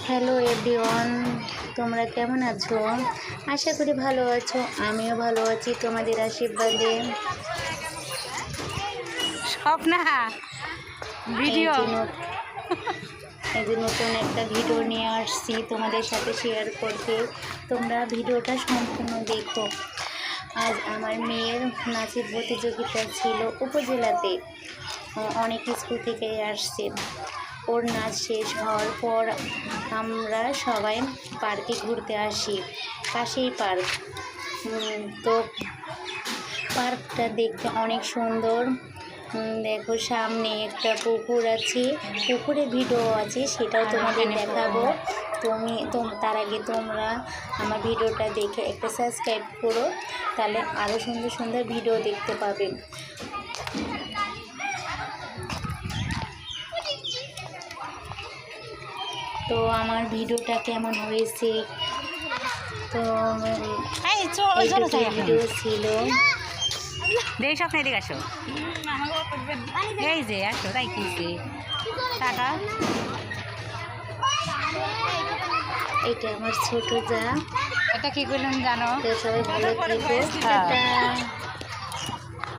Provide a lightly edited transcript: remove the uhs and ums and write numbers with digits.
Hello everyone, তোমরা কেমন আছো? আশা করি ভালো আছো। আমিও ভালো আছি তোমাদের আশীর্বাদে। স্বপ্না ভিডিও এই যে নতুন একটা ভিডিও নিয়ে আসছি তোমাদের সাথে শেয়ার করতে। তোমরা ভিডিওটা সম্পূর্ণ দেখো। আজ আমার মেয়ের নাচের প্রতিযোগিতা ছিল উপজেলাতে। অনেক স্কুল থেকে আসছে। ওর নাচ শেষ হওয়ার পর আমরা সবাই পার্কে ঘুরতে আসি, পাশেই পার্ক। তো পার্কটা দেখতে অনেক সুন্দর। দেখো সামনে একটা পুকুর আছে, পুকুরে ভিডিও আছে, সেটাও তোমাদের দেখাবো। তার আগে তোমরা আমার ভিডিওটা দেখে একটা সাবস্ক্রাইব করো, তাহলে আরও সুন্দর সুন্দর ভিডিও দেখতে পাবে। তো আমার ভিডিওটা কেমন হয়েছে, তো ভিডিও ছিল। দেখ স্বপ্নে এদিকে আসো, এই যে আসো, তাই কিছে টাকা। এটা আমার ছোট যা। এটা কি করলাম জানো? তো সবাই ভালো থেকো, টাটা।